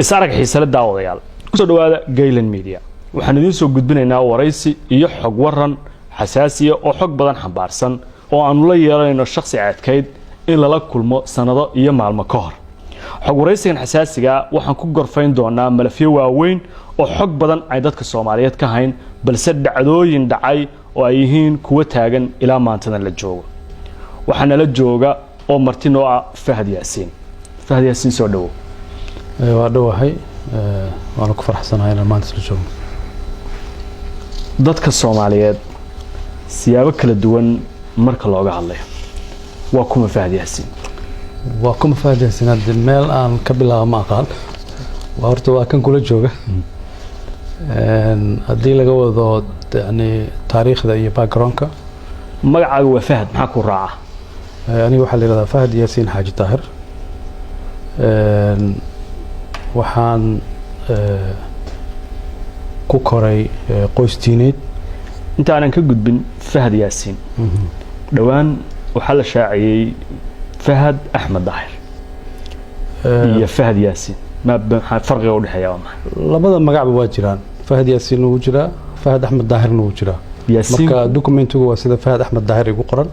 isarag xiisale daawadayaal ku soo dhawaada Gaylan Media waxaan idin soo gudbinaynaa waraysi iyo xog waran xasaasiya oo xog badan xambaarsan oo aan la yeelanayno shakhsi adkeyd in lala kulmo sanado iyo maalmo ka hor xog waraysigan xasaasiga waxaan ku gorfayn doonaa malafyo waaweyn oo xog badan ay dadka Soomaaliyeed ka hayn balse dhacdooyin dhacay oo ay yihiin kuwa taagan ilaa maanta la joogo waxaana la jooga oo martino ah Fahad Yaasiin soo dhawo waa dhawahay waan ku faraxsanahay inaan maanta la joogo dadka Soomaaliyeed siyaabo kala duwan marka looga hadlayo waa kuma Fahad Yaasiin hadda meel aan ka bilaabo ma aqaan waa horta waa kan kula jooga haddii laga wado yani taariikhda iyo backgroundka magacaaga waa Fahad maxaa ku raaca aniga waxaa la yiraahdaa Fahad Yaasiin Xaaji Taahir waxaan ku koray qoys diineed inta aanan ka gudbin Fahad Yaasiin dhawaan waxa la shaaciyay Fahad Axmed Daahir iyo Fahad Yaasiin ma farqiga u dhaxeeya labada magacba waa jiraan Fahad Yaasiin uu jiraa Fahad Axmed Daahir uu jiraa marka documentigu waa sida Fahad Axmed Daahir ugu qoran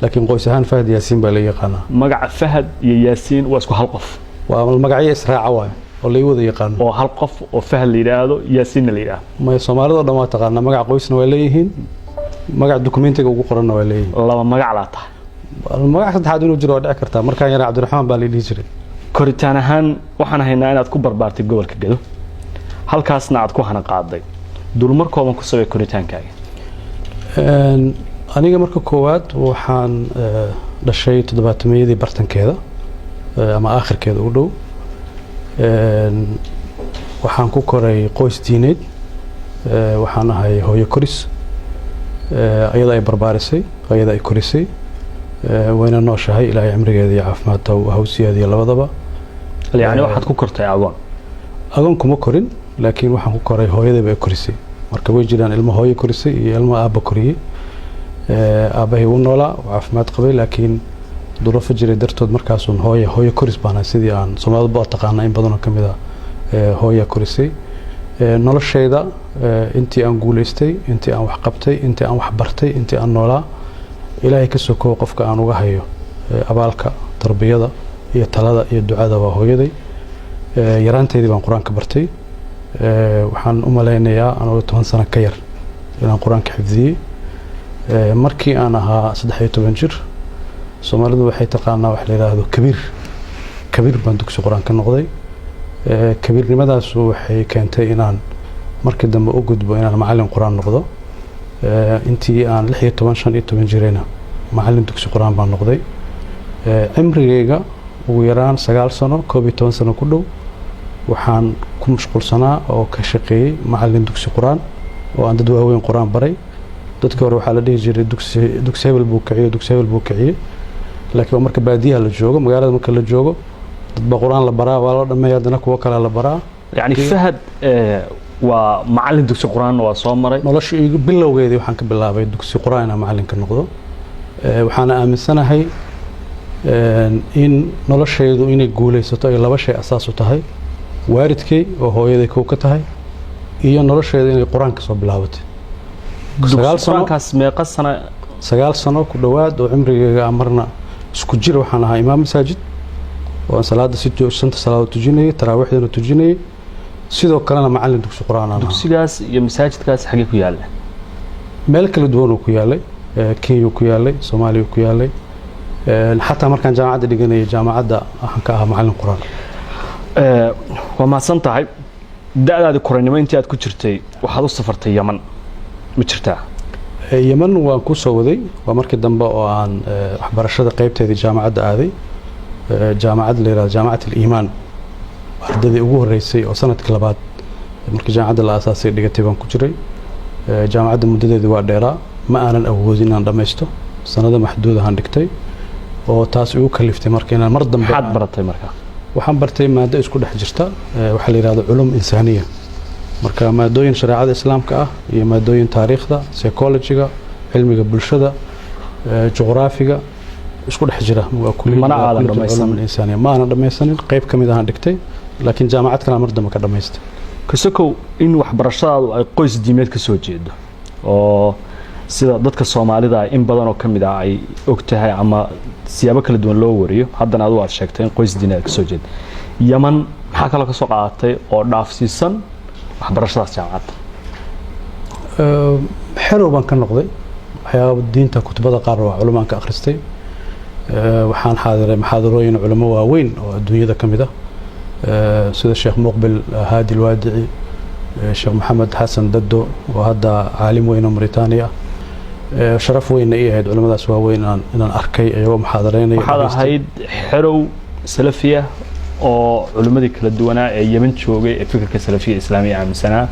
laakiin qoys ahaan Fahad Yaasiin baa la yaqaanaa magaca Fahad iyo Yaasiin waa isku hal qof waa magacyo israaca waay oo la wada yaqaan oo hal qof oo Fahad la yiraahdo Yaasiin la yiraahdo ma Soomaalidu dhammaan taqaana magac qoysna way leeyihiin magac documentiga ugu qoran way leeyihiin laba magac la tahay magac saddexaad inuu jiro dhici kartaa markaan yar Cabdiraxmaan baa la dhihi jiray koritaan ahaan waxaan haynaa inaad ku barbaartay gobolka Gedo halkaasna aad ku hana qaaday dulmarkoodan ku sabay koritaankaaga aniga marka koowaad waxaan dhashay 7-meeyadii bartankeeda ama aakhirkeeda u dhow waxaan ku koray qoys diineed waxaan ahay hooyo koris ayada ay barbaarisay ayada ay korisay wayna nooshahay ilaahay cimrigeeda iyo caafimaadka uu hawsiyeeda iyo labadaba yani waxaad ku kortay agoon kuma korin laakiin waxaan ku koray hooyadaba ay korisay marka way jiraan ilmo hooyo korisay iyo ilmo aabba koriyay aabahay uu noolaa caafimaad qabay laakiin duruufo jiray dartood markaasuun hooyo koris baan sidii aan Soomaalidu baa taqaana in badan oo kamid ah hooyo korisay noloshayda intii aan guuleystay intii aan wax qabtay intii aan wax bartay intii aan noolaa ilaahay ka soo koob qofka aan uga hayo abaalka tarbiyada iyo talada iyo ducada waa hooyaday yaraanteedii baan quraanka bartay waxaan u maleynayaa anoo 10 sano ka yar inaan quraanka xifdiyay markii aan ahaa 13 jir Soomaalidu waxay taqaanaa wax la yiraahdo kabiir baan dugsi quraan ka noqday kabiirnimadaas waxay keentay inaan markii dambe u gudbo inaan macallin quraan noqdo intii aan 16-15 jirayna macallin dugsi quraan baan noqday cimrigayga ugu yaraan 9 sano 11 sano ku dhow waxaan ku mashquulsanaa oo ka shaqeeyay macallin dugsi quraan oo aan dad waaweyn quraan baray dadka hore waxaa la dhihi jiray dugsi hebel buu kiciyo laakiin marka baadiyaha la joogo magaalada marka la joogo dad quraan la baraa waa la dhameeyaa dana kuwa kale la baraa yani Fahad waa macallin dugsi quraan waa soo maray noloshaygu bilowgeedii waxaan ka bilaabay dugsi quraan inaan macallin ka noqdo waxaan aaminsanahay in noloshaydu inay guuleysato ay laba shay asaas u tahay waalidkay oo hooyaday ka tahay iyo noloshaydu inay quraan ka soo bilaabatay 9 sano ku dhawaad oo cimrigayga amarna isku jir waxaan ahaa imaam masaajid oo salaada si joogto salaad tujinay taraawiixdana tujinay sidoo kalena macallin dugsi quraan ah dugsigaas iyo masaajidkaas xagee ku yaala meel kala duwan oo ku yaalay Kenya ku yaalay Soomaaliya ku yaalay xataa markaan jaamacadda dhiganay jaamacadda waxaan ka ahaa macallin quraan waa ma san tahay da'daada koranimo intii aad ku jirtay waxaad u safartay Yaman ma jirtaa Yaman waan ku soo waday waa markii dambe oo aan waxbarashada qaybteedii jaamacadda aaday jaamacad leeyahay jaamacad Iimaan ardadii ugu horeysay oo sanadkii labaad markii jaamacadda la aasaasay dhigatay baan ku jiray jaamacadda muddadeedu waa dheeraa ma aanan awoodin inaan dhameysto sanado maxduud ah dhigtay oo taas igu kaliftay markii inaan mar dambe waxaad baratay markaa waxaan bartay maado isku dhex jirta waxa la yiraahdo culum insaaniya marka maadooyin shariicada islaamka ah iyo maadooyin taariikhda psychology-ga cilmiga bulshada juqraafiga isku dhex jira waa kulli mana aadan dhameysan insaaniya ma aanan dhameysanin qayb kamid ah dhigtay laakiin jaamacad kale mar dambe ka dhamaystay. kasakow in waxbarashadaadu ay qoys diimeed ka soo jeedo oo sida dadka Soomaalida in badan oo kamid ah ay ogtahay ama siyaabo kala duwan loo wariyo haddana aad sheegtay in qoys diimeed ka soo jeedo Yaman maxaa kale ka soo qaadatay oo dhaafsiisan waxbarashadaas jaamacadda xerow baan ka noqday waxyaabo diinta kutubada qaar oo culumaan ka akhristay waxaan xaadiray muxaadarooyin culimo waaweyn oo adduunyada kamid ah sida Sheekh Muqbil Haadi Alwaadici Sheekh Maxamed Xasan Daddo oo hadda caalim weyn oo Mauritania sharaf weyn ay ahayd culimadaas waaweyn inaan arkay ayagoo muxaadareynaya waxaad ahayd xerow salafiya oo culimadii kala duwanaa ee Yemen joogay ee fikirka salafiga islaamiga aaminsanaa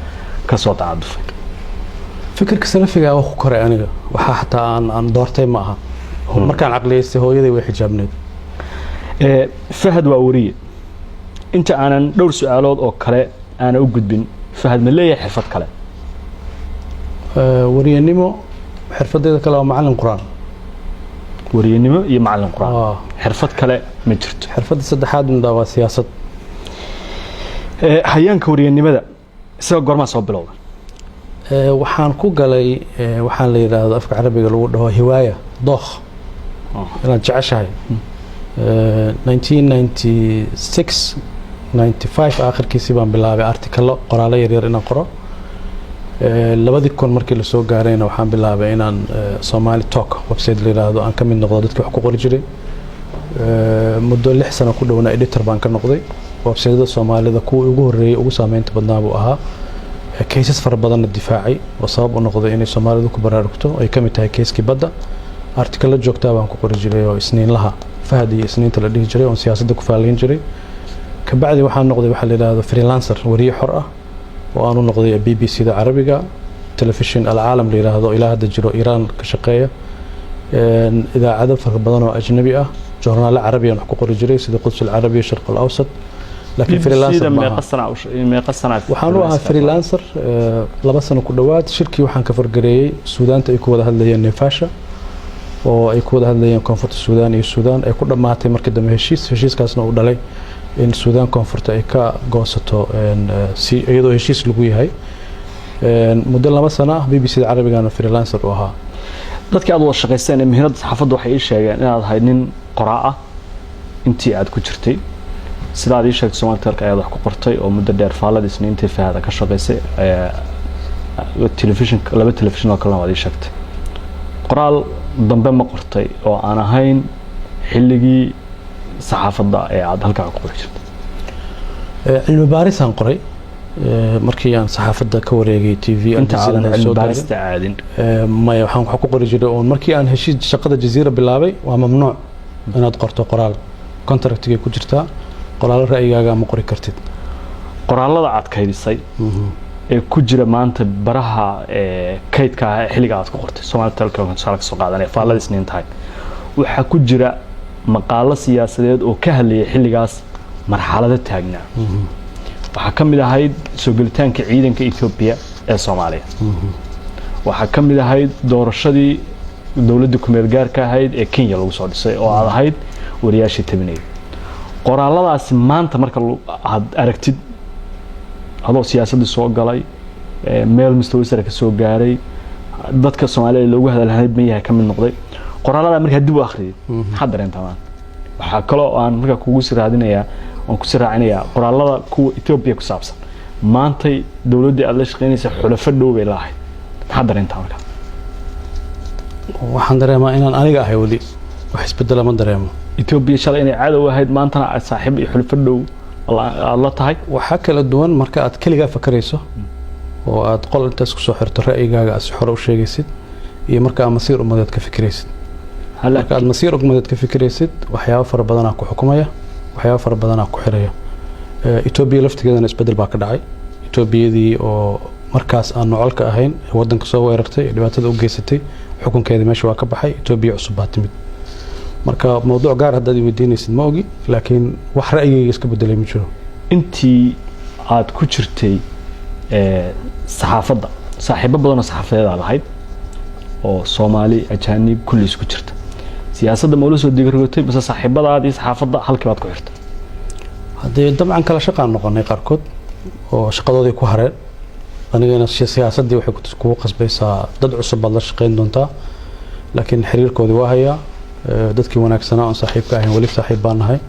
ka soo tacadufay fikirka salafiga waa ku koray aniga waxa xataa aan doortay ma aha markaan aqliyeystay hooyaday way xijaabneed Fahad waa wariye inta aanan dhowr su'aalood oo kale aan u gudbin Fahad ma leeyahay xirfad kale wariyanimo xirfadeeda kale waa macallin quraan wariyanimo iyo macallin quraan xirfad kale ma jirto xirfadda saddexaad waa siyaasad hayaanka wariyanimada isaga goorma soo bilowday waxaan ku galay waxaan la yiraahdo afka carabiga lagu dhaho hiwaaya dookh inaan jeceshahay 1996 95 aakhirkiisii baan bilaabay artikalo qoraalo yar yar inaan qoro 2000 markii la soo gaarayna waxaan bilaabay inaan Somali Talk website la yiraahdo aan ka mid noqdo dadka wax ku qori jiray muddo 6 sano ku dhawna editor baan ka noqday website-da Soomaalida kuwa ugu horeeyay ugu saameynta badnaa buu ahaa cases fara badan difaacay oo sabab u noqday inay Soomaalidu ku baraarugto ay ka mid tahay case-kii badda artikalo joogta baan ku qori jiray oo isniinlaha Fahad iyo isniinta la dhihi jiray oo siyaasadda ku faalayn jiray ka bacdi waxaan noqday waxa la yiraahdo freelancer wariye xor ah oo aan u noqday BBC-da Carabiga television al-caalam la yiraahdo ilaa hadda jiro Iran ka shaqeeya idaacado fara badan oo ajnabi ah joornaal carabi aan wax ku qori jiray sida Quds al-Arabi Sharq al-Awsat laakiin freelancer ma waxaan u ahaa freelancer 2 sano ku dhawaad shirkii waxaan ka fargareeyay Suudaanta ay ku wada hadlayeen Neefasha oo ay ku wada hadlayeen koonfurta Suudaan iyo Suudaan ay ku dhamaatay markii dambe heshiiskaasna uu dhalay in Suudaan koonfurta ay ka goosato si iyadoo heshiis lagu yahay muddo 2 sano BBC-da Carabigana freelancer u ahaa dadkii aad wada shaqaysteen ee mihnada saxaafadda waxay sheegeen inaad ahayd nin qoraa ah intii aad ku jirtay sida aad sheegtay Soomaaliyeed ayaad wax ku qortay oo muddo dheer faalada isniintii Fahad ka shaqaysay television laba television oo kale waad sheegtay qoraal dambe ma qortay oo aan ahayn xilligii saxaafadda ee aad halka ku qori jirtay cilmi baaris aan qoray markii aan saxaafadda ka wareegay TV inta aan cilmi baarista aadin ma waxaan ku qori jiray oo markii aan heshiis shaqada Jazeera bilaabay waa mamnuuc inaad qorto qoraal contractiga ku jirta qoraal ra'yigaaga ma qori kartid qoraalada aad kaydisay ee ku jira maanta baraha kaydka xilliga aad ku qortay Soomaaliya Telecom soo soo qaadanay faalada isniin tahay waxa ku jira maqaalo siyaasadeed oo ka hadlayay xilligaas marxalada taagnaa waxa kamid ahayd soo galitaanka ciidanka Ethiopia ee Soomaaliya waxa kamid ahayd doorashadii dawladda ku meel gaarka ahayd ee Kenya lagu soo dhisay oo aad ahayd wariyaashii tabinay qoraaladaas maanta marka aad aragtid adoo siyaasadda soo galay meel mustawa ka soo gaaray dadka Soomaaliyeed loogu hadalhay ma yahay kamid noqday qoraalada marka dib u akhriyay waxa dareentaa waxa kale oo aan marka kugu siraadinayaa oo ku siraacinayaa qoraalada kuwa Ethiopia ku saabsan maantay dawladda aad la shaqeynaysa xulafo dhow bay lahayd waxa dareentaa marka waxaan dareemaa inaan aniga ahay wali wax isbedel ma dareemo Ethiopia shalay inay cadow ahayd maantana ay saaxiib iyo xulafo dhow la tahay waxa kala duwan marka aad kaliya fakarayso oo aad qol intaas ku soo xirto ra'yigaaga as xor u sheegaysid iyo marka aad masiir umadeed ka fikiraysid halka aad masiir umadeed ka fikiraysid waxyaabo fara badan ku xukumaya waxyaabo fara badan ku xiraya Ethiopia laftigeedana isbedel baa ka dhacay Ethiopiyadii oo markaas aan nocolka ahayn wadanka soo weerartay dhibaatada u geysatay xukunkeedii meesha waa ka baxay Ethiopia cusub baa timid marka mowduuc gaar hadda weydiinaysid ma ogi laakiin wax ra'yigayga iska bedelay ma jiro intii aad ku jirtay saxaafadda saaxiibo badan oo saxaafadeed aad ahayd oo Soomaali ajaanib kulli isku jirta siyaasadda ma la soo digarogtay bas saaxiibadaadii saxaafadda halkii baad ku xirtay haddii dabcan kala shaqaan noqonay qaarkood oo shaqadoodii ku hareen anigana siyaasaddii waxay kugu qasbaysaa dad cusub baad la shaqayn doontaa laakiin xiriirkoodii waa hayaa dadkii wanaagsanaa oon saaxiibka ahayn weli saaxiib baan nahay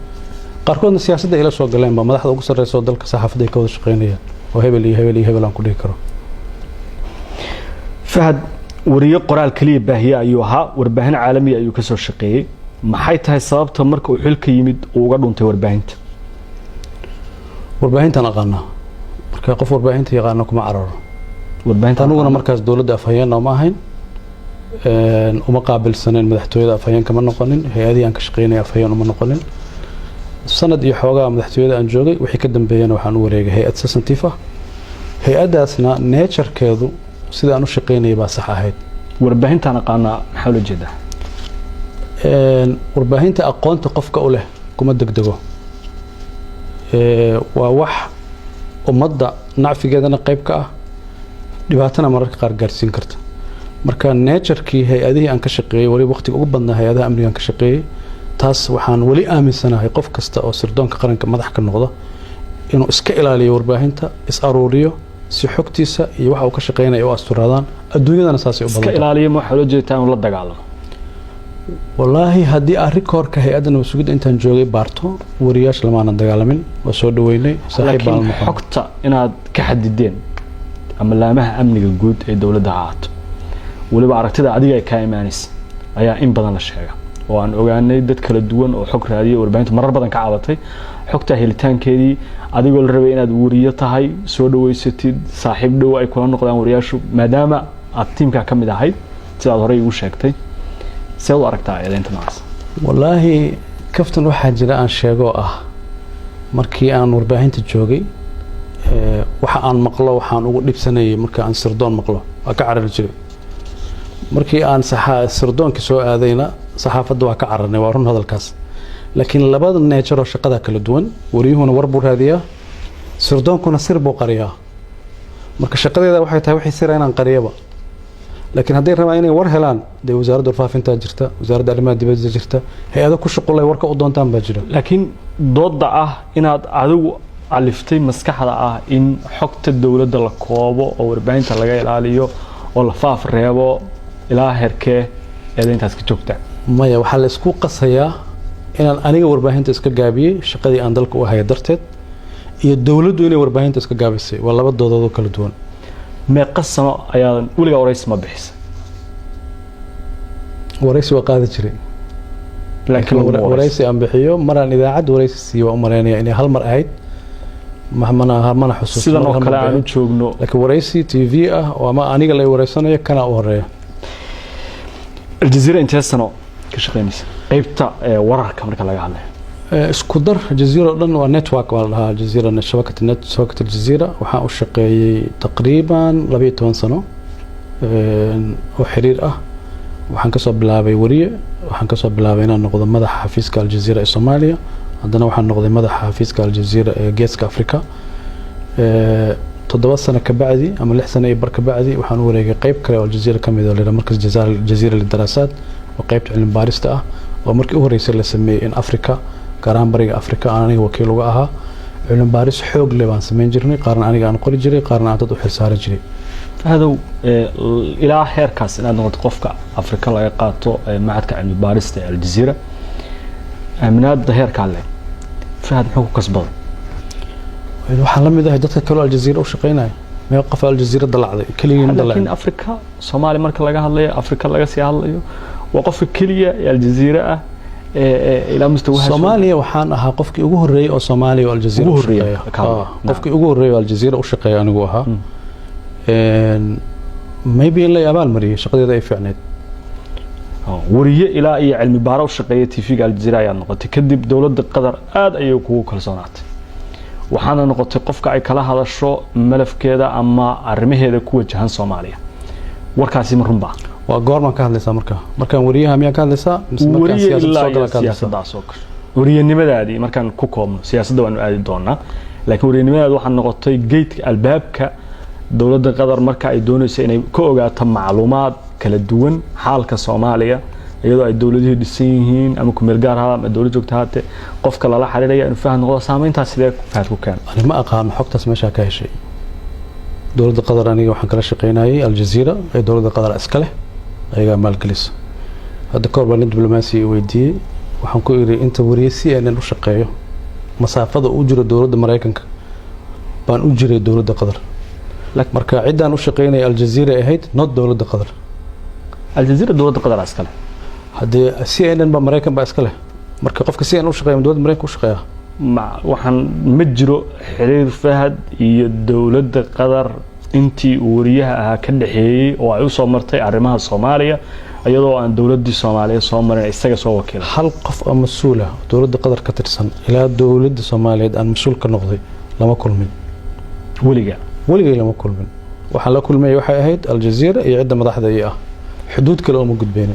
qaarkoodna siyaasadda ila soo galeen ba madaxda ugu sarreysa oo dalka saxaafadda ay ka wada shaqaynayaan oo hebel iyo hebel iyo hebel aan ku dhihi karo fahad wariye qoraal kaliya baahiye ayuu ahaa warbaahin caalami ayuu ka soo shaqeeyey maxay tahay sababta marka uu xilka yimid uu uga dhuntay warbaahintan aqaanaa marka qof warbaahinta yaqaana kuma cararo aniguna markaas dowladda afhayeen ma ahayn uma qaabilsaneyn madaxtooyada afhayeen kama noqonin hay-adii aan ka shaqeynaya afhayeen uma noqonin sanad iyo xoogaa madaxtooyada aan joogay wixii ka dambeeyana waxaan u wareegay hay-ad substantive ah hay-addaasna neejarkeedu sida aan u shaqeynayay baa sax ahayd warbaahintaan aqaanaa maxaa loo jeedaa warbaahinta aqoonta qofka u leh kuma degdego waa wax ummadda nacfigeedana qayb ka ah dhibaatana mararka qaar gaarsiin karta marka neejarkii hay-adihii aan ka shaqeeyey weli waqtiga ugu badnaa hay-adaha amniga aan ka shaqeeyey taas waxaan weli aaminsanahay qof kasta oo sirdoonka qaranka madax ka noqda inuu iska ilaaliyo warbaahinta is aruuriyo si xogtiisa iyo waxa uu ka shaqeynaya u asturaadaan adduunyadana saasay u badan iska ilaaliyo ma waxa loo jeedaa inuu la dagaalamo wallaahi haddii arikoorka hay-adda nabad sugidda intaan joogay baarto wariyaasha lamaanan dagaalamin waa soo dhaweynay saaxiib baan laakiin xogta inaad ka xadideen ama laamaha amniga guud ee dowladda ha ahaato weliba aragtida adiga ay kaa imaanaysa ayaa in badan la sheega oo aan ogaanay dad kala duwan oo xog raadiya warbaahinta marar badan ka cabatay xogta helitaankeedii adigoo la rabay inaad wariyo tahay soo dhaweysatid saaxiib dhow ay kula noqdaan wariyaashu maadaama aad tiimka ka mid ahayd sidaad horey ugu sheegtay سيد أركتها إذا ناس والله كفتن واحد جرا عن شيء مركي عن ورباهين تجوجي وحن عن مقلة وحن أقول لب سنة مركي عن سردون مقلة أكعر الجري مركي عن سردون كسوء هذينا صحافة دوا كعرنا وارون هذا الكاس لكن لبعض الناتشر والشقة كل دون وريهون وربور هذه سردون كنا سربو قرية مركي الشقة هذا واحد توحي سرين عن قريبة لكن هذي رمايني ورهلان دي وزارة الفافنتا جرتا وزارة الأعلام دبلجة جرتا هي هذا كل شغل الله وركا قدون تام بجرا لكن ضد إن عدو علفتي مسكحة إن حكت الدولة القوابو أو 40 تلاقي العاليو ولا فاف الريابو إلى هركة إذا أنت سكتوكتا ما يا وحال اسكو قصيا إن أنا ورباهين تسكت جابي شقدي عندك وهي درتت هي الدولة دوني ورباهين تسكت جابي سي والله بدو ضد كل دون ما قسم أيضا ولا ورئيس ما بحس ورئيس وقاعد جري لكن ورئيس أم بحيو مرة إذا عد ورئيس سيوا أمرين يعني هالمرة عيد مهما حسوس سيدا نو كلام نشوفنو لكن ورئيس تي في وما أني قال لي ورئيسنا يكنا أوريه الجزيرة انت هالسنة كشقينيس قيبتا ورا كاميرا كلا عليه اسكودر الجزيرة لأن ونتورك والها الجزيرة شبكة النت شبكة الجزيرة وحاء الشقي تقريبا 12 سنة وحرير waxaan ka soo bilaabay wariye waxaan ka soo bilaabay inaan noqdo madaxa xafiiska Aljazeera ee Soomaaliya haddana waxaan noqday madaxa xafiiska Aljazeera ee Geeska Afrika 7 sano ka bacdi ama 6 sano bar ka bacdi waxaan u wareegay qayb kale oo Aljazeera kamid ah oo markas Aljazeera lidaraasad oo qaybta cilmi baarista ah oo markii u horeysay la sameeyay in Afrika gaaraan bariga Afrika aan aniga wakiil uga ahaa cilmi baaris xoog leh baan sameyn jirnay qaarna aniga aan qori jiray qaarna aan dad u xilsaaran jiray هذا إلى آخر كاس إن هذا قفك أفريقيا لا يقاطع معك علم باريس الجزيرة من هذا ظهير كله فهذا حقوق كسبان وحلم إذا هدتك كل الجزيرة وشقينا ما يوقف الجزيرة ضلع كلية ضلع لكن أفريقيا صومالي مركز لقاها الله أفريقيا لقى سيها الله وقف كلية الجزيرة إلى مستوى صوماليا وحانها قفك أجوه الرئي أو صوماليا والجزيرة قفك أجوه الرئي والجزيرة وشقيا أنا جوها ما يبي إلا يابان مريه شقدي ذا يفعنيد وريه إلى أي علم بارو شقية في الجزيرة يعني نقطة تكذب دولة القدر آد أيوكو كل صنعت وحنا نقطة قفك أي كلا هذا الشو ملف كذا أما أرميه هذا كوة جهان صوماليا وركاسي مرنبا وقار ما كان لسه مركان وريه هم يكان لسه وريه إلا سياسة داسوك وريه النمذج هذه مركان كوكوم سياسة دوان عادي دونا لكن وريه النمذج وحنا نقطة جيت الباب ك dowladda qadar marka ay doonayso inay ka ogaato macluumaad kala duwan xaalka Soomaaliya iyadoo ay dawladihii dhisan yihiin ama ku meel gaar ah ama dawlad joogta haate qofka lala xiriiraya inuu faham noqdo saameyntaas sidee fahad ku keen ani ma aqaan xogtaas meesha ka heshay dawladda qatar aniga waxaan kala shaqeynayay aljazeera ee dawladda qatar iska leh ayaga maalgelisa hadda ka hor baan diblomaasi weydiiyey waxaan ku iri inta wariye CNN u shaqeeyo masaafada u jiro dawladda Mareykanka baan u jiray dawladda qatar marka cidaan u shaqeynay aljazeera ahayd not dawladda qatar aljazeera dawladda qatar iska leh hadii CNN ba Mareykan ba iska leh marka qofka CNN u shaqeeyo dawladda Mareykanka u shaqeeya waxaan ma jiro xiriir fahad iyo dawladda qatar intii wariyaha ahaa ka dhaxeeyay oo ay u soo martay arrimaha Soomaaliya iyadoo aan dawladda Soomaaliya soo marin isaga soo wakiil hal qof oo mas'uul ah dawladda qatar ka tirsan ilaa dawladda Soomaaliyeed aan mas'uul ka noqday lama kulmin weliga lama kulmin waxa la kulmay waxay ahayd aljazeera iyo cidda madaxda ah xuduud kale oo ma gudbeen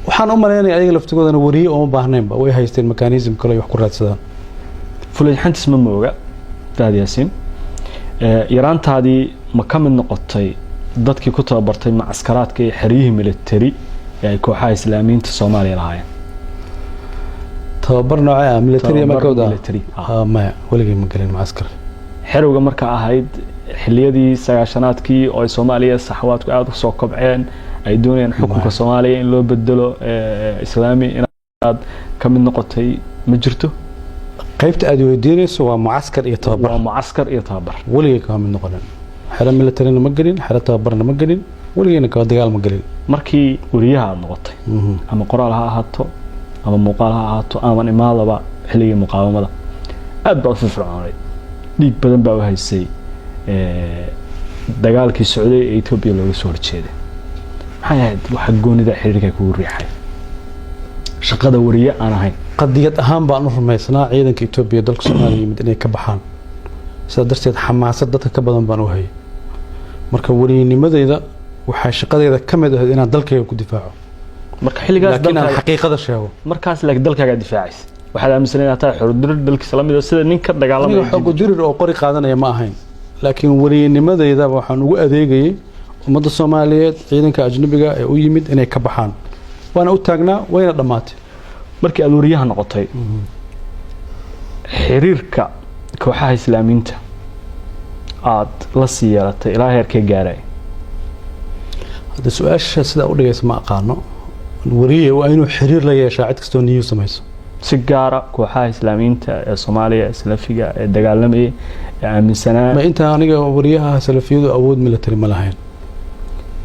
waxaan u maleynay ayaga laftigoodana wariye oo ma baahnaynba way haysteen mechanism kale wax ku raadsadaan fulayxantis ma mooga Fahad Yaasiin yaraantaadii ma ka mid noqotay dadkii ku tababartay macskaraadka iyo xeriyihii military ee ay kooxaha islaamiyiinta Soomaaliya lahaayeen tababar nooca military ma kooda ma weliga ma galin macskar xerowga marka ahayd xilliyadii 90aadkii oo ay Soomaaliya saxawaadku aad u soo kobceen ay doonayeen xukunka Soomaaliya in loo bedelo islaami inaad ka mid noqotay ma jirto qaybta aad weydiinayso waa mucaskar iyo tababar weliga ka mid noqonan xero military ma galin xero tababarna ma galin weligeena ka dagaal ma galin markii wariyaha aad noqotay ama qoraal ha ahaato ama muuqaal ha ahaato ama imaadaba xilligii muqaawamada aad baa u firfircoonay dhiig badan baa u haysay dagaalkii socday ee Itoobiya looga soo horjeeday maxay ahayd waxa goonida xiriirka ku riixay shaqada wariye aan ahayn qadiyad ahaan baan u rumaysnaa ciidanka Itoobiya dalka Soomaaliya mid inay ka baxaan sida darteed xamaasad dadka ka badan baan u hayay marka wariynimadayda waxa shaqadeeda kamid ah inaan dalkayga ku difaaco marka xilligaas dalka xaqiiqada sheego markaas laakiin dalkaaga difaacis waxaad aaminsan inaad tahay xuruudir dalkiisa la mid ah sida ninka dagaalamay xog dirir oo qori qaadanaya ma ahayn laakiin wariynimadayda waxaan ugu adeegayay ummadda Soomaaliyeed ciidanka ajnabiga ee u yimid inay ka baxaan waana u taagnaa wayna dhamaatay markii aad wariyaha noqotay xiriirka kooxaha islaamiyiinta aad la siyaaratay ilaa heerkee gaaray hada su'aasha sida u dhigaysa ma aqaano wariye waa inuu xiriir la yeeshaa cid kastoo niyo samayso si gaara kooxaha islaamiyiinta ee Soomaaliya salafiga ee dagaalamay aaminsanaa ma inta aniga wariyaha salafiyadu awood military ma lahayn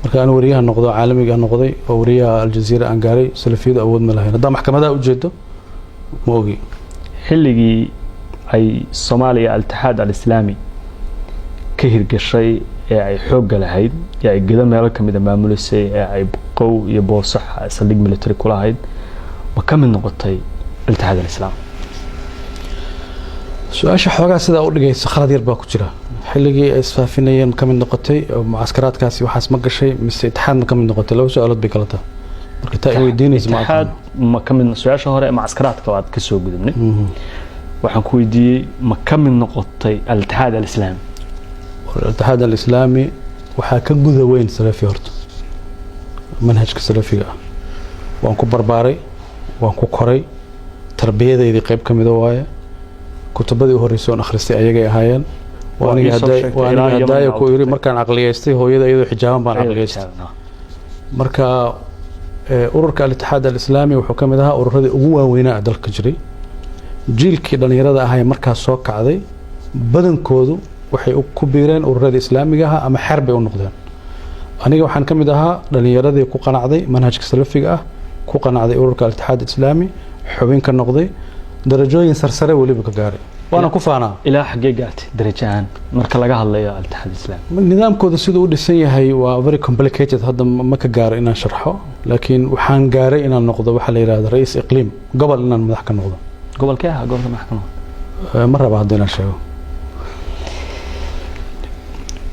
marka aan wariyaha noqdo caalamiga noqday oo wariyaha aljazeera aan gaaray salafiyadu awood ma lahayn hada maxkamada u jeedo ma ogi xilligii ay Soomaaliya al-Ittixaad al-Islaami ka hirgashay ee ay xoog lahayd ee ay gada meel kamid ah maamulisay ee ay qow iyo boosax saldhig military ku lahayd ma ka mid noqotay al-Ittixaad al-Islaami su'aasha xoogaa sida u dhigaysa khalad yar baa ku jira xilligii ay isfaafinayeen ka mid noqotay mucaskaraadkaasi waxaas ma gashay mise Ittixaad ma ka mid noqotay laba su'aalood bay kala tahay marka taa weydiinaysa Ittixaad ma ka mid su'aasha hore mucaskaraadka waad ka soo gudubnay waxaan ku weydiiyay ma ka mid noqotay al-Ittixaad al-Islaami al-Ittixaad al-Islaami waxa ka guda weyn salafi horta manhajka salafiga waan ku barbaaray waan ku koray tarbiyadayda qayb kamid ah waaye kutubadii horeysay oo akhristay ayagay ahaayeen waana hadaaya ku yiri markaan aqliyeystay hooyada iyadoo xijaaban baan aqliyeystay marka ururka al-Ittixaad al-Islaami wuxuu kamid ahaa ururadii ugu waaweynaa dalka jiray jiilkii dhalinyarada ahaa markaas soo kacday badankoodu waxay ku biireen ururada islaamiga ah ama xarbi u noqdeen aniga waxaan kamid ahaa dhalinyaradii ku qanacday manhajka salafiga ah ku qanacday ururka al-Ittixaad al-Islaami xubin ka noqday darajooyin sarsare waliba ka gaaray waana ku faanaa ilaa xagee gaartay darajahan marka laga hadlayo al-Ittixaad al-Islaami nidaamkooda sidoo u dhisan yahay waa very complicated hadda ma ka gaaro inaan sharxo laakiin waxaan gaaray inaan noqdo waxa la yiraahdo ra'iis iqliim gobol inaan madax ka noqdo gobolkee ah gobolka madax ka noqdo ma raba hadda inaan sheego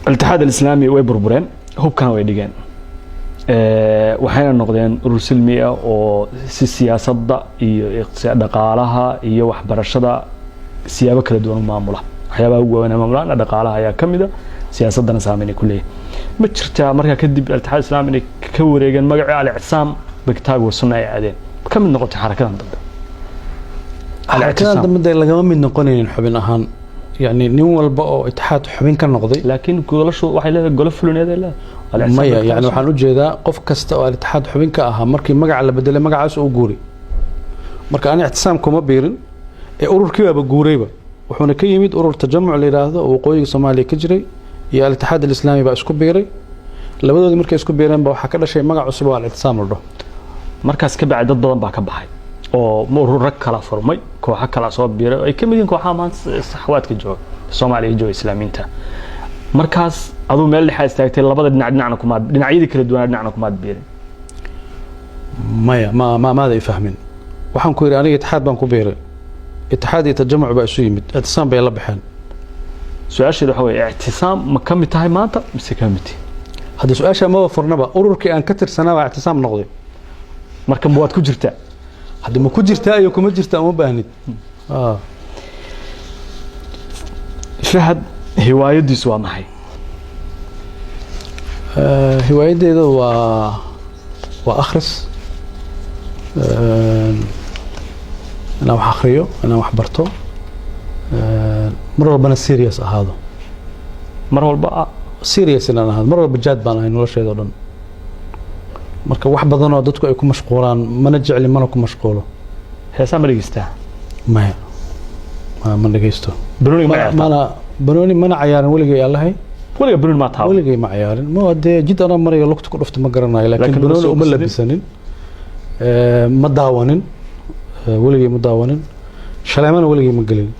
al-Ittixaad al-Islaami way burbureen hubkana way dhigeen waxayna noqdeen urur silmi ah oo si siyaasadda iyo dhaqaalaha iyo waxbarashada siyaabo kala duwan maamula waxyaabaha ugu weyn maamulana dhaqaalaha ayaa kamid ah siyaasadana saameyn ku leeyahay ma jirtaa marka kadib al-Ittixaad al-Islaami ka wareegan magaca al-Ictisaam بالكتاب والسنة أي عادين كم من نقطة حركة ضد حركات dambe lagama mid noqonayn xubin ahaan يعني nin walba oo itixaad xubin ka noqday لكن قولش waxay leedahay golo fulineed la maya yani waxaan u jeedaa qof kasta oo itixaad xubin ka ahaa markii magaca la bedelay magacaas uu guuray marka aan ictisaam kuma biirin ee ururkii baba guurayba wuxuuna ka yimid urur tajamuc la yiraahdo oo waqooyiga Soomaaliya ka jiray iyo al-itixaad al-islaami baa isku biiray labadoodii markay isku biireen baa waxa ka dhashay magac cusub oo al-ictisaam la dhaho markaas ka bacay dad badan baa ka baxay oo urur kala furmay kooxo kala soo biiray ay ka mid yihiin kooxaha maanta saxawaadka jooga Soomaaliya jooga islaamiinta markaas aduu meel dhexe istaagtay labada dhinacna kuma dhinacyada kala duwan dhinacna kuma biirin maya ma ay fahmin waxaan ku yiri aniga itixaad baan ku biiray itixaad iyo tajamuc baa isu yimid ictisaam bay la baxeen su'aasheedu waxa weeye ictisaam ma ka mid tahay maanta mise ka mid hadda su'aasha ma furnaba ururkii aan ka tirsanaa waa ictisaam noqday marka ma waad ku jirtaa hadda ma ku jirtaa iyo kuma jirtaa uma baahnid Fahad hiwaayadiisu waa maxay hiwaayadeedu waa akhris inaan wax akhriyo inaan wax barto mar walbana serious ahaado mar walba serious inaan ahaado mar walba jaad baan ahay nolosheeda oo dhan marka wax badan oo dadku ay ku mashquulaan mana jecli mana ku mashquulo heesaa ma dhageystaa maya ma dhageysto banooni mana cayaarin weligay allahay weliga banooni ma taabo weligay ma cayaarin ma dee jid ana marayo lugta ku dhufta ma garanayo laakiin banooni uma labisanin ma daawanin weligay ma daawanin shaleemana weligay ma gelin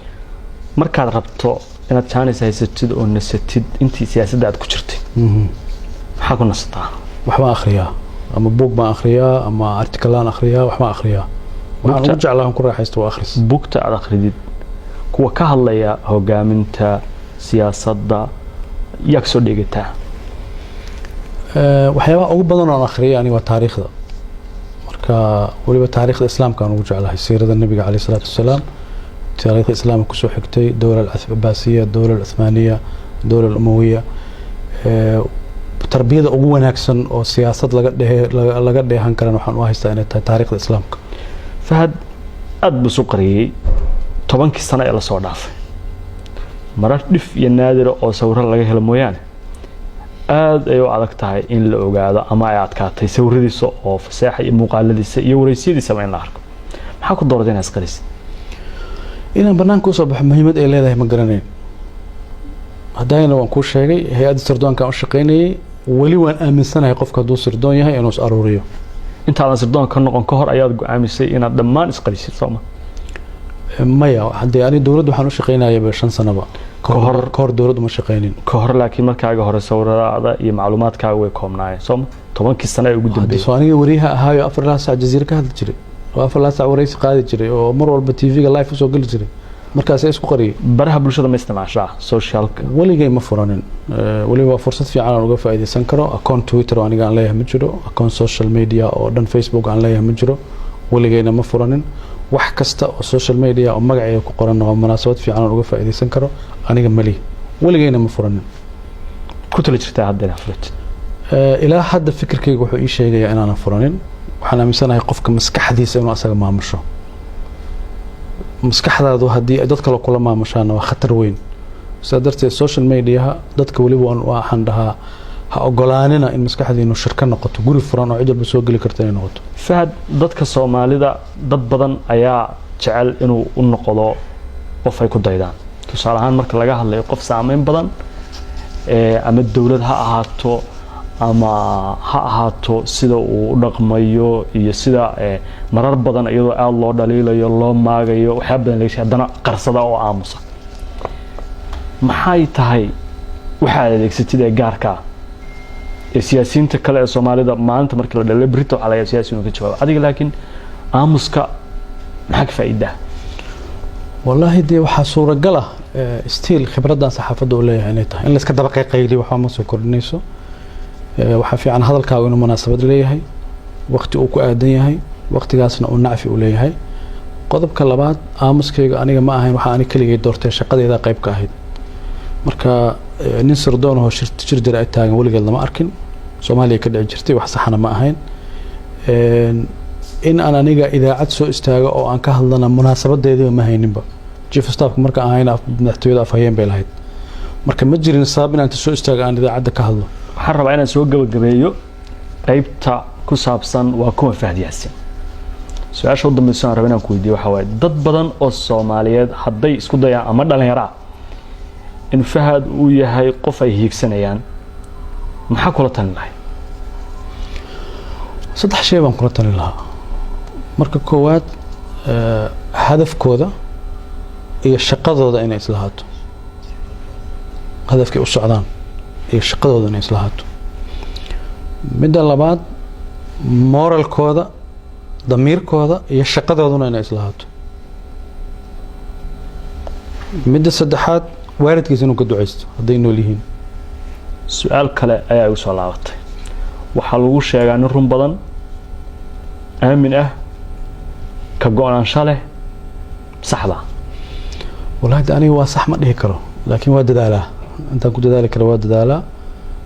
markaad rabto inaad chaanis haysatid oo nasatid intii siyaasadda aad ku jirtay maxaa ku nasataa waxbaan akhriyaa ama buug baan akhriyaa ama artikalaan akhriyaa waxbaan akhriyaa waxaan ugu jeclahay ku raaxaysto waa akhris buugta aad akhridid kuwa ka hadlaya hogaaminta siyaasadda yaa soo dhigataa waxyaabaha ugu badan oo aan akhriyay aniga waa taariikhda marka waliba taariikhda islaamka aan ugu jeclahay siirada nabiga kaleey salaatu wasalaam taariikhda islaamka ku soo xigtay dawladda al-Abbaasiyya dawladda al-Uthmaniyya dawladda al-Umayyah tarbiyada ugu wanaagsan oo siyaasad laga dheehan karan waxaan u haystaa inay tahay taariikhda islaamka Fahad aad buu soo qariyay 10 sano ee la soo dhaafay marar dhif iyo naadir oo sawirro laga helo mooyaan aad ay u adag tahay in la ogaado ama ay adkaatay sawiradiisa oo fasaaxa iyo muuqaaladiisa iyo wareysiyadiisa in la arko maxaa ku dooratay inaad qarisid inaan banaanka u soo baxo muhiimad ay leedahay ma garanayn hadayna waan ku sheegay hay'adda sirdoonka aan u shaqeynayay wali waan aaminsanahay qofka hadduu sirdoon yahay inuu is aruuriyo intaadan sirdoon ka noqon ka hor ayaad go'aamisay inaad dhammaan isqarisid sooma maya hadii ani dawladda waxaan u shaqeynayay 5 sanaba ka hor dawladdu ma shaqeynin ka hor laakiin markaaga hore sawirada iyo macluumaadkaaga way koobnaayeen sooma 10 sano ay ugu dambeeyay soo aniga wariyaha ahaayo 4 saac jaziira ka hadli jiray oo 4 saac wareysi qaadi jiray oo mar walba TV-ga live soo gali jiray markaas ay isku qariyay baraha bulshada ma isticmaashaa socialka waligay ma furanin waliba fursad fiican aan uga faa'iideysan karo account Twitter oo aniga aan leeyahay ma jiro account social media oo dhan Facebook aan leeyahay ma jiro waligayna ma furanin wax kasta oo social media oo magacayga ku qoran oo munaasabad fiican aan uga faa'iideysan karo aniga mali waligayna ma furanin ku tala jirtaa haddana furat ilaa hadda fikirkayga wuxuu ii sheegayaa inaan furanin waxaan aaminsanahay qofka maskaxdiisa inuu asaga maamusho maskaxdaadu haddii dad kale kula maamushaan waa khatar weyn sidaa darteed social media dadka waliba waxaan dhahaa ha ogolaanina in maskaxdiinu shirka noqoto guri furan oo cid walba soo geli karta inay noqoto Fahad dadka Soomaalida dad badan ayaa jecel inuu u noqdo qof ay ku daydaan tusaale ahaan marka laga hadlayo qof saameyn badan ama dawlad ha ahaato ama ha ahaato sida uu u dhaqmayo iyo sida marar badan iyadoo aad loo dhaliilayo loo maagayo waxa badan laga sheegay qarsada oo aamusa maxay tahay waxa adeegsatid ee gaarka siyaasiyiinta kale ee Soomaalida maanta markii la dhalay Brito calaya siyaasiyiin ka jawaab adiga laakiin aamuska maxaa ka faa'iida wallahi dee waxa suuragal ah stiil khibradan saxaafadda u leeyahay inay tahay in la iska daba qayqayli waxa ma soo kordhinayso waxa fiican hadalkaagu inuu munaasabad leeyahay waqti uu ku aadan yahay waqtigaasna uu nacfi u leeyahay qodobka labaad aamuskayga aniga ma ahayn waxa aan kaligay doortay shaqadeeda qayb ka ahayd marka nin sirdoon oo shir jir ay taagan waligeed lama arkin Soomaaliya ka dhici jirtay wax saxana ma ahayn in aan aniga idaacad soo istaago oo aan ka hadlana munaasabadeediiba ma hayninba chief of staff marka aan hayna madaxtooyada afhayeen bay lahayd marka ma jirin sabab inaan soo istaago aan idaacadda ka hadlo waxaan rabaa inaan soo gabagabeeyo qaybta ku saabsan waa kuma Fahad Yaasin su-aasha u dambaysa aan rabaa inaan ku weydiiyo waxaa waaye dad badan oo Soomaaliyeed hadday isku dayaan ama dhalinyaro in Fahad uu yahay qof ay hiigsanayaan maxaa kula talin lahayd saddex shay baan kula talin lahaa marka koowaad hadafkooda iyo shaqadooda inay islahaato hadafkay u socdaan iyo shaqadooda inay islahaato midda labaad moralkooda damiirkooda iyo shaqadooduna inay islahaato midda saddexaad waalidkiisa inuu ka ducaysto hadday nool yihiin su-aal kale ayaa igu soo laabatay waxaa lagu sheegaa nin run badan aamin ah ka go-naansho leh saxda walahi aniga waa sax ma dhihi karo laakiin waa dadaalaa intaan ku dadaali karo waa dadaalaa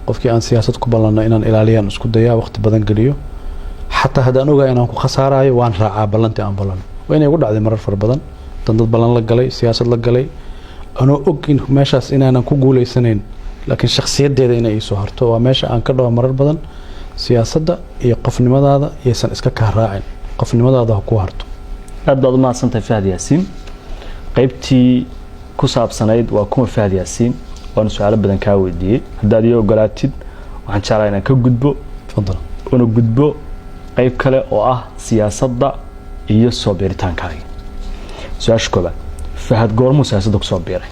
qofkii aan siyaasad ku ballanno inaan ilaaliyaan isku dayaa waqti badan geliyo xataa haddaan ogahay inaan ku khasaarayo waan raacaa ballantii aan ballanno waa inay igu dhacday marar fara badan dan dad ballan la galay siyaasad la galay anoo og in meeshaas inaanan ku guulaysanayn laakiin shakhsiyaddeeda inay iisoo harto waa meesha aan ka dhaho marar badan siyaasadda iyo qofnimadaada iyaysan iska kaa raacin qofnimadaada ha ku harto aad baad u mahadsantahay Fahad Yaasin qaybtii ku saabsanayd waa kuma Fahad Yaasin waan su'aalo badan ka weydiiyay haddaad iyo ogolaatid waxaan jeclahay inaan ka gudbo fadlan una gudbo qayb kale oo ah siyaasadda iyo soo biiritaankaaga su-aasha koobaad Fahad goormuu siyaasadda ku soo biiray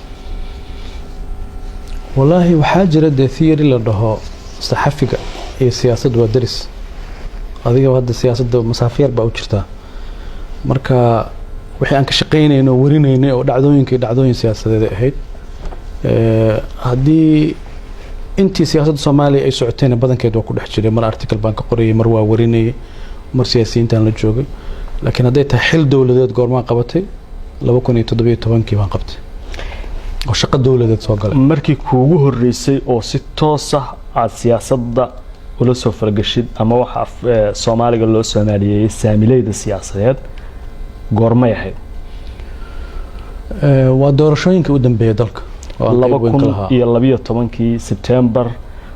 wallaahi waxaa jira dee theory la dhaho saxafiga iyo siyaasaddu waa daris adiga hadda siyaasadda masaafo yar baa u jirtaa marka wixii aan ka shaqaynayno warinaynay oo dhacdooyin siyaasadeed ahayd haddii intii siyaasadda Soomaaliya ay socotayna badankeed waa ku dhex jiray mar article baan ka qorayay mar waa warinayay mar siyaasiyiintaan la joogay laakiin hadday tahay xil dowladeed goormaan qabatay 2017 baan qabtay oo shaqo dowladeed soo galay markii kuugu horeysay oo si toos ah aad siyaasadda ula soo falgashid ama waxa Soomaaliga loo Soomaaliyeeyay saamilayda siyaasadeed goormay ahayd waa doorashooyinkii u dambeeyay dalka 2012 September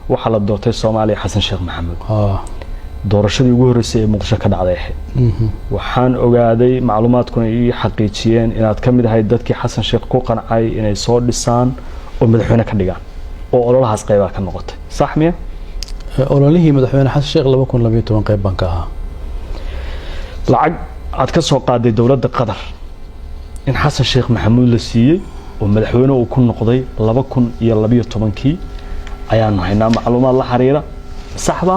waxa la doortay Soomaaliya Xasan Sheekh Maxamuud doorashadii ugu horeysay ee Muqdisho ka dhacday waxaan ogaaday macluumaadkuna ay xaqiijiyeen inaad ka mid ahayd dadkii Xasan Sheekh ku qancay inay soo dhisaan oo madaxweyne ka dhigaan oo ololahaas qayb ka noqotay sax miya ololihii madaxweyne Xasan Sheekh 2012 qayb baan ka ahaa lacag aad ka soo qaaday dawladda Qatar in Xasan Sheekh Maxamuud la siiyay oo madaxweyne uu ku noqday 2012 ayaan haynaa macluumaad la xiriira saxba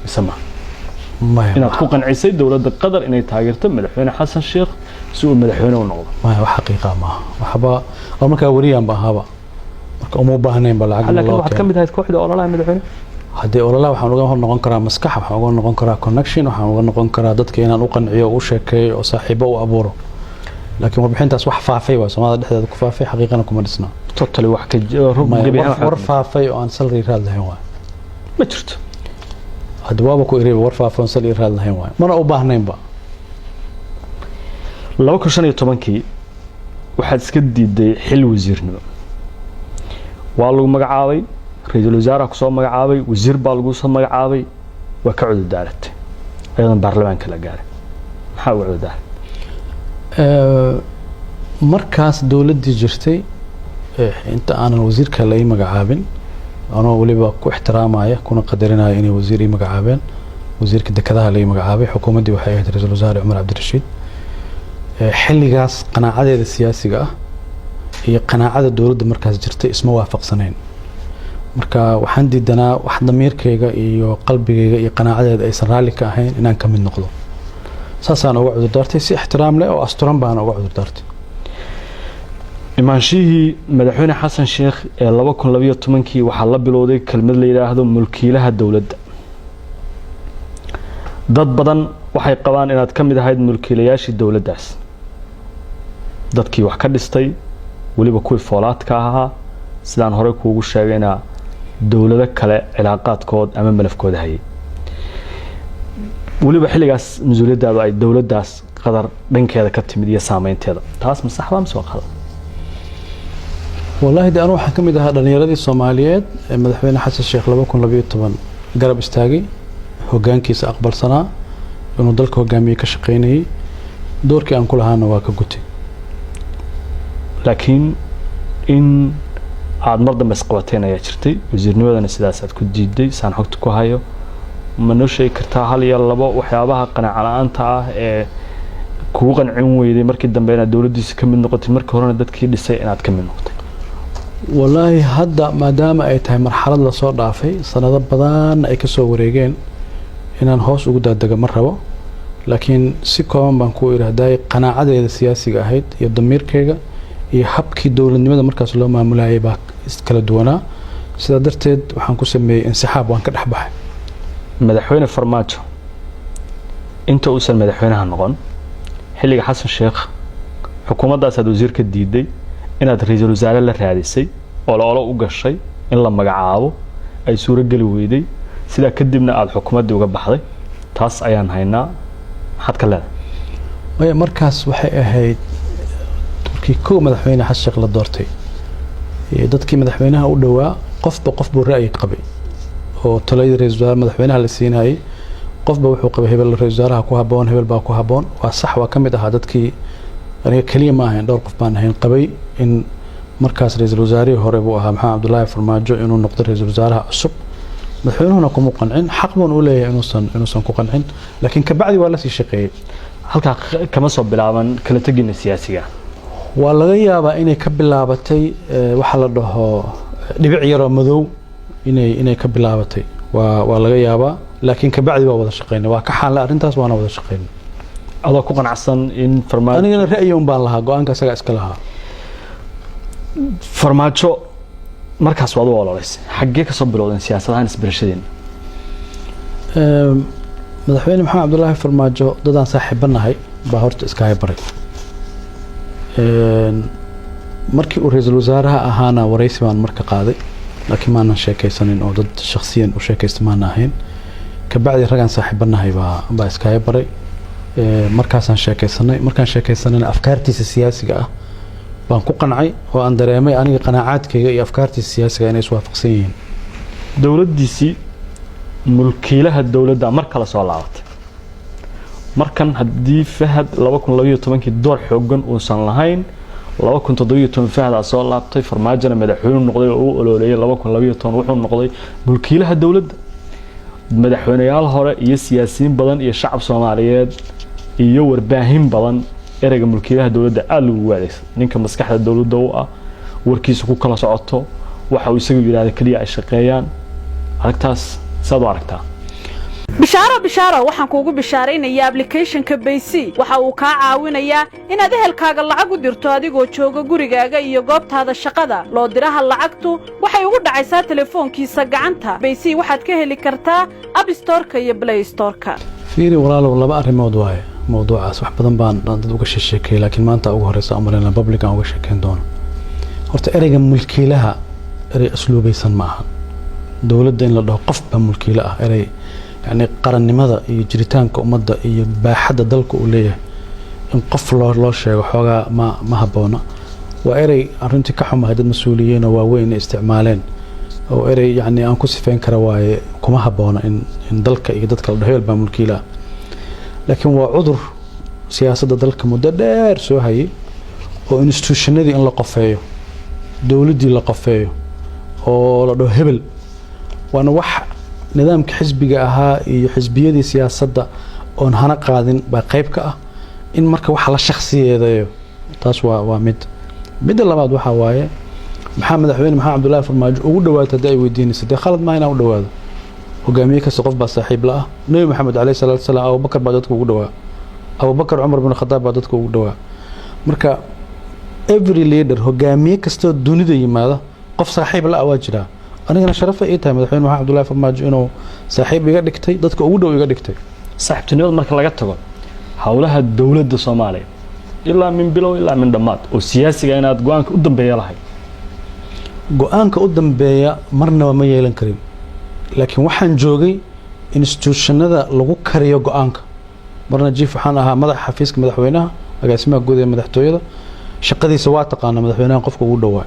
isma inaad ku qancisay dawladda Qatar inay taageerto madaxweyne Xasan Sheekh si uu madaxweyne u noqdo ma wax xaqiiqa ma waxba oo marka wariyaan baahaba marka uma baahnayn ba lacag laakiin waxa kamid ahayd kooxda ololaha madaxweyne hadii ololaha waxaan uga noqon karaa maskax waxaan uga noqon karaa connection waxaan uga noqon karaa dadka inaan u qanciyo oo u sheekeeyo oo saaxiibo u abuuro laakiin warbixintaas wax faafay waa Soomaalida dhexdeeda ku faafay xaqiiqana kuma dhisna totally wax ka war faafay oo aan salary raad lahayn waa ma jirto hadda waaba ku ireeb war faafay oo salary raad lahayn waa mana u baahnayn ba 2015 waxaad iska diiday xil wasiirnimo waa lagu magacaabay ra'iisul wasaaraha ku soo magacaabay wasiir baa lagu soo magacaabay waa ka cudud daaratay ayadana baarlamaanka la gaaray maxaa ugu cudud markaas dawladii jirtay inta aanan wasiirka la magacaabin anoo waliba ku ixtiraamaya kuna qadarinaya inay wasiir ay magacaabeen wasiirka dekedaha la magacaabay xukuumadii waxay ahayd ra'iisul wasaare Umar Cabdirashiid xilligaas qanaacadeeda siyaasiga ah iyo qanaacada dawladda markaas jirtay isma waafaqsaneen marka waxaan diidanaa wax damiirkayga iyo qalbigayga iyo qanaacadeeda aysan raali ka ahayn inaan ka mid noqdo saasaan uga cudur daartay si ixtiraam leh oo asturan baan uga cudur daartay imaanshihii madaxweyne Xasan Sheekh ee 2012 waxa la bilowday kelmad la yiraahdo mulkiilaha dawladda dad badan waxay qabaan inaad ka mid ahayd mulkiilayaashii dawladdaas dadkii wax ka dhistay waliba kuwii foolaadka ahaa sidaan hore kuugu sheegayna dawlado kale cilaaqaadkood ama malafkooda hayay waliba xilligaas mas'uuliyadaadu ay dawladdaas qadar dhankeeda ka timid iyo saameynteeda taas ma sax baa mise waa qalad والله ده أنا واحد كم ده دنياردي الصوماليات مدحونا حسن الشيخ لما كنا لبيه طبعا قرب استاجي هو جان كيس أقبل سنة إنه ضلك هو جامي كشقيني دور كأن كلها أنا واقع قتي لكن إن عاد مرضى مسقوتين يا شرتي وزير نودا السياسات كنت جدي سان حكت كوهايو منو شيء كرتها هل يلا بقى وحيابها قناع على أنت كوغن عموي دي مركز دم بين الدولة دي كم نقطة مركز هنا دت كي لسه إنها كم نقطة والله هذا ما دام أي تهم مرحلة لصار ضعفي سنة بدان أي كسو وريجين إن الهوس وجود دقة مرة لكن سكون بنكو إرهداي قناعة السياسي جاهد يضمير كيجا يحبكي دولة لماذا مركز لو ما ملاعبك استكلا دونا سدرتد وحنكو سمي انسحاب وانكر حبه مدحوين فرماجو انت اوصل مدحوينها هنقون حلقة حسن الشيخ حكومة داسد وزيرك الديدي inaad ra'iisul wasaare la raadisay oo la u gashay in la magacaabo ay suura gali weyday sida kadibna aad xukuumadda uga baxday taas ayaan haynaa xad ka leedahay way markaas waxay ahayd turkii koo madaxweyne xasan sheekh la doortay dadkii madaxweynaha u dhawaa qof buu ra'yi qabay oo talada ra'iisul wasaare madaxweynaha la siinayay qofba wuxuu qabay hebel ra'iisul wasaaraha ku haboon hebel baa ku haboon waa sax waa kamid ahaa dadkii أنا كلية ما هين دور قفبان هين قبي إن مركز رئيس الوزراء هربوا محمد عبد الله فرماجو إنه نقدر رئيس الوزراء الصب مدحوين هنا كم مقنعين حق من أولى إنه صن مقنعين لكن كبعد ولا شيء شقي هل كم صب بالعمل كلا تجين السياسية ولا غيا بقى إني كبل لعبتي وحل ده نبيع رمضو إني كبل لعبتي ولا غيا بقى لكن كبعد ولا شقين وكحال لا أنت أسمعنا ولا شقين هذا كون عصن إن فرماج أنا رأيهم بالله قوان كسر أسكلها فرماجو مركز وضوء ولا ليس حقيقة صب الوضع السياسة هاي نسبة رشدين مدحوين محمد عبد الله فرماجو ضدان صاحبنا هاي بهورت إسكاي بري مركي رئيس الوزراء أهانا ورئيس من مركز قاضي لكن ما أنا شيء كيسنين أو ضد شخصيا وشيء كيسمعنا هين كبعد رجع صاحبنا هاي بإسكاي بري markaasaan sheekaysanay markaan sheekaysanayna afkaartiisa siyaasiga ah baan ku qancay oo aan dareemay aniga qanaacadkayga iyo afkaartiisa siyaasiga inay iswaafaqsan yihiin dawladdiisii mulkiilaha dawladda mar kale soo laabatay markan haddii Fahad 2012 door xoogan uusan lahayn 2017 Fahad soo laabtay farmaajana madaxweyne noqday oo uu ololeeyay 2012 wuxuu noqday mulkiilaha dawladda madaxweynayaal hore iyo siyaasiyiin badan iyo shacab Soomaaliyeed iyo warbaahin badan erayga mulkiilaha dawladda aad loogu wareegay ninka maskaxda dawladda oo ah warkiisa ku kala socoto waxa uu isagu yiraahdo kaliya ay shaqeeyaan aragtaas saad u aragtaa bishaaro waxaan kuugu bishaaraynayaa application-ka Baysi waxa uu ka caawinayaa inaad ehelkaaga lacag u dirto adigoo jooga gurigaaga iyo goobtaada shaqada loo diraha lacagtu waxay ugu dhacaysaa telefoonkiisa gacanta Baysi waxaad ka heli kartaa App Store-ka iyo Play Store-ka fiiri walaalow laba arrimood waaye mowduucaas wax badan baan dad uga sheekay laakiin maanta ugu horeysa amarina public aan uga sheekeyn doono horta erayga mulkiilaha eray asluubaysan ma aha dawladda in la dhaho qof ba mulkiila ah eray يعني قرن لماذا يجريتان كأمضة يباحد دلك وليه إن قفل الله شيء وحاجة ما هبونا وإري أرنتي كحوم هذا المسؤولين ووين استعمالين أو إري يعني أنكسي فين كرواي كم هبونا إن دلك يقدرك الدهيل بملكيلا لكن هو عذر سياسة دلك مددر سو هاي أو إنستوشنالي إن لقفيه دولدي لقفيه أو لده هبل وأنا nidaamka xisbiga ahaa iyo xisbiyadii siyaasadda oon hana qaadin baa qayb ka ah in marka waxa la shakhsiyeedayo taas waa mid labaad waxa waaye madaxweyne maxamed cabdullaahi farmaajo ugu dhawaatay haday weydiinayso de khalad ma inaa u dhawaado hogaamiye kasta qof baa saaxiib la ah nabi maxamed calayhi salaatu wasalaam abubakar baa dadka ugu dhawaa abubakar cumar bin khadaab baa dadka ugu dhawaa marka every leader hogaamiye kasta dunida yimaada qof saaxiib la ah waa jiraa أنا شرفت إيه تام الحين محمد عبد الله فرماج إنه صاحب يقدر كتير ضدك أوده ويقدر كتير صاحب تنيول مركز لقيت تقول حولها الدولة الصومالية إلا من بلو إلا من دمات والسياسي كائنات جوانك قدام بيا لهاي جوانك قدام بيا مرنا وما يلين كريم لكن وحن جوجي institutionada lagu kariyo go'aanka marna jiif waxaan ahaa madaxa xafiiska madaxweynaha agaasimaha guud ee madaxtooyada shaqadiisa waa taqaana madaxweynaha qofka ugu dhawaa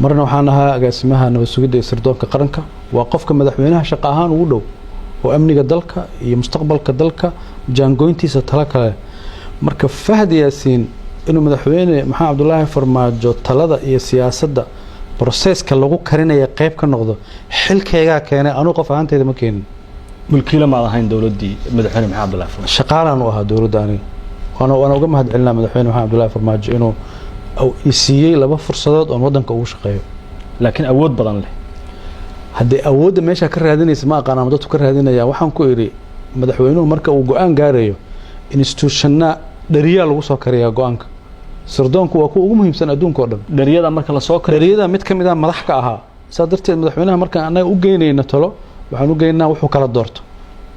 marna waxaan ahaa agaasimaha nabad sugidda ee sirdoonka qaranka waa qofka madaxweynaha shaqo ahaan ugu dhow oo amniga dalka iyo mustaqbalka dalka jaangoyntiisa tala kale marka Fahad Yaasiin inuu madaxweyne maxamed cabdullaahi farmaajo talada iyo siyaasadda processka lagu karinaya qayb ka noqdo xilkayga keenay anu qof ahaanteeda ma keenin mulkiila ma ahayn dawladii madaxweyne maxamed cabdullaahi farmaajo shaqaalan u ahaa dawladda aniga waana uga mahadcelinaa madaxweyne maxamed cabdullaahi farmaajo inuu siiyay laba fursadood oo wadanka ugu shaqeeyo laakiin awood badan leh haddii awoodda meesha ka raadinaysa ma aqaan ama dadku ka raadinaya waxaan ku iri madaxweynuhu marka uu go'aan gaarayo institutionna dhariya lagu soo kariyaa go'aanka sirdoonku waa kuwa ugu muhiimsan adduunka oo dhan dhariyada marka la soo kariyo dhariyada mid ka mid ah madax ka ahaa saa darteed madaxweynaha marka anaga u geynayna talo waxaan u geynaynaa wuxuu kala doorto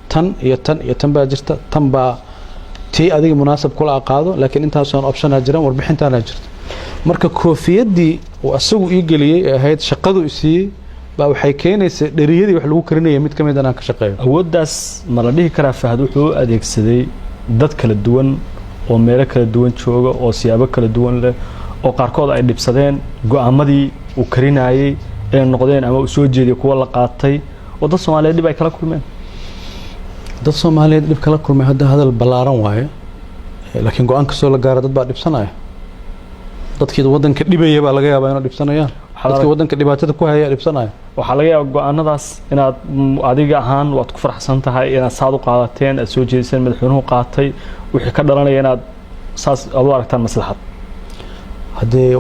tan iyo tan iyo tan baa jirta tan baa tii adiga munaasab kula qaado laakiin intaasoon option jiran warbixintaana jirta marka koofiyadii uu asagu ii geliyay ee ahayd shaqadu isiiyey baa waxay keenaysaa dhariyadii wax lagu karinaya mid ka mid ah ka shaqeeyo awooddaas ma la dhihi karaa Fahad wuxuu u adeegsaday dad kala duwan oo meelo kala duwan jooga oo siyaabo kala duwan leh oo qaarkood ay dhibsadeen go'aamadii uu karinayay ee noqdeen ama soo jeediyay kuwa la qaatay oo dad Soomaaliyeed dib ay kala kulmeen dad Soomaaliyeed dib kala kulmay hadal balaaran waaye laakiin go'aanka soo la gaaro dad baa dhibsanaya dadkii wadanka dhibaya baa laga yaabaa inay dhibsanayaan dadkii wadanka dhibaatada ku haya dhibsanaya waxa laga yaabaa go'aanadaas inaad adiga ahaan waad ku faraxsan tahay inaad saad u qaadateen aad soo jeediseen madaxweynuhu qaatay wixii ka dhalanaya inaad saas aad u aragtaan maslaxad hadee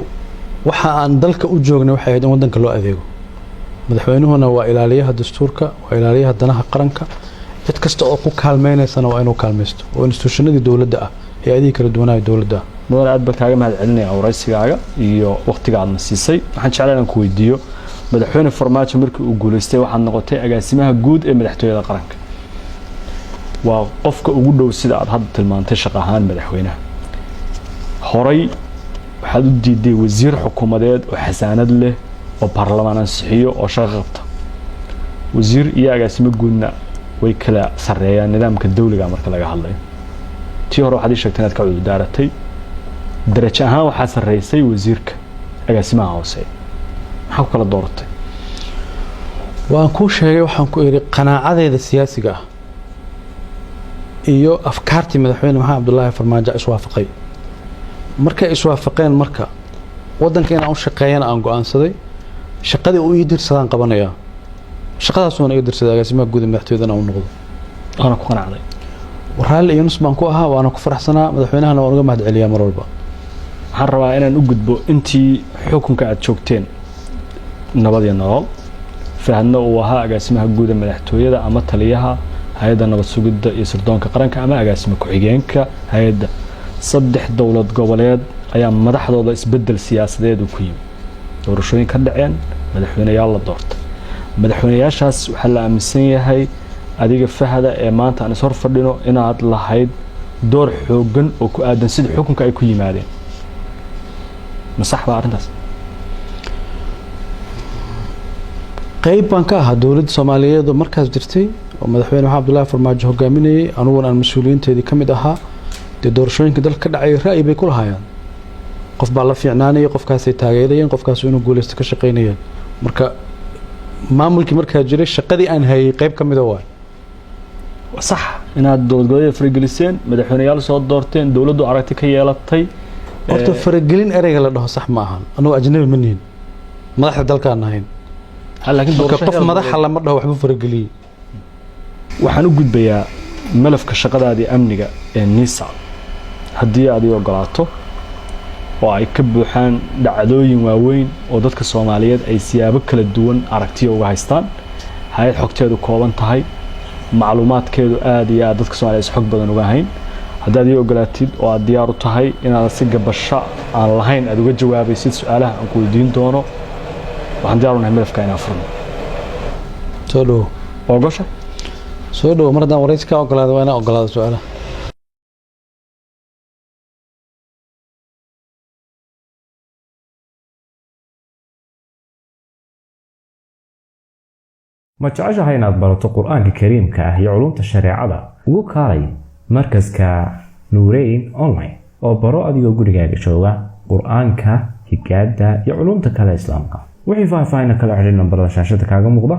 waxa aan dalka u joognay waxay ahayd in wadanka loo adeego madaxweynuhuna waa ilaaliyaha dastuurka waa ilaaliyaha danaha qaranka cid kasta oo ku kaalmeynaysana waa inuu kaalmaysto oo institutionadii dawladda ah ee adiga kala duwanaayo dawladda mudan aad baan kaaga mahadcelinayaa waraysigaaga iyo waqtiga aad na siisay waxaan jeclaan inaan ku weydiiyo madaxweyne farmaajo markii uu guuleystay waxaad noqotay agaasimaha guud ee madaxtooyada qaranka waa qofka ugu dhow sida aad hadda tilmaantay shaqo ahaan madaxweynaha horay waxaad u diiday wasiir xukuumadeed oo xasaanad leh oo baarlamaan ansixiyo oo shaqo qabta wasiir iyo agaasimo guudna way kala sareeyaan nidaamka dawliga marka laga hadlayo tii hore waxaad sheegtay inaad ka cudur daaratay darajo ahaan waxaa sareysay wasiirka agaasimaha hoose maxaa ku kala dooratay waan ku sheegay waxaan ku iri qanaacadeeda siyaasiga ah iyo afkaartii madaxweyne maxamed cabdullaahi farmaajo iswaafaqay markay iswaafaqeen marka wadanka inaan u shaqeeyana aan go'aansaday shaqadii uu ii dirsadaan qabanayaa shaqadaasuna iga dirsaday agaasimaha guud ee madaxtooyadana uu noqdo ana ku qanacday waraale iyo nus baan ku ahaa waana ku faraxsanaa madaxweynahana waan uga mahadceliyaa mar walba waxaan rabaa inaan u gudbo intii xukunka aad joogteen nabad iyo nolol Fahadna uu ahaa agaasimaha guud ee madaxtooyada ama taliyaha hay'adda nabad sugidda iyo sirdoonka qaranka ama agaasima ku-xigeenka hay'adda saddex dawlad goboleed ayaa madaxdooda isbedel siyaasadeed ku yimid doorashooyin ka dhaceen madaxweynayaal la doortay madaxweynayaashaas waxaa la aaminsan yahay adiga Fahada ee maanta aan soo fadhino inaad lahayd door xoogan oo ku aadan sida xukunka ay ku yimaadeen masax baa arintaas qayb baan ka ahaa dawladda Soomaaliyeed oo markaas jirtay oo madaxweyne maxamed cabdullaahi farmaajo hogaaminayay aniguna aan mas'uuliyiinteedii ka mid ahaa doorashooyinka dalka ka dhacay ra'yi bay ku lahaayeen qof baa la fiicnaanayay qofkaasay taageerayeen qofkaas inuu guuleysto ka shaqeynayeen marka maamulkii markaa jiray shaqadii aan hayay qayb ka mid ah waa صح inaad dowladgoboleed farageliseen madaxweynayaal soo doorteen dawladdu aragti ka yeelatay horta faragelin ereyga la dhaho sax ma ahan anoo ajnabi ma nihin madaxda dalkaan ahayn laakiin qof madaxa lama dhaho waxba farageliyay waxaan u gudbayaa malafka shaqadaadii amniga ee NISA haddii aad ii ogolaato oo ay ka buuxaan dhacdooyin waaweyn oo dadka Soomaaliyeed ay siyaabo kala duwan aragtiyo uga haystaan hay'ad xogteedu kooban tahay macluumaadkeedu aad iyo aad dadka Soomaaliyeed xog badan uga hayn haddaad ii ogolaatid oo aad diyaar u tahay inaad si gabasho aan lahayn aad uga jawaabaysid su'aalaha aan ku weydiin doono waxaan diyaar u nahay malafka inaan furno soo dhow ogasha soo dhow mar haddaan waraysi ka ogolaado waa inaan ogolaado su'aalaha ma jeceshahay inaad barato qur-aanka kariimka ah iyo culumta shareecada ugu kaalay markaska Nuurayn online oo baro adigoo gurigaaga jooga qur-aanka higaada iyo culumta kale islaamka wixii faahfaahin kala xiriir nambarada shaashada kaaga muuqda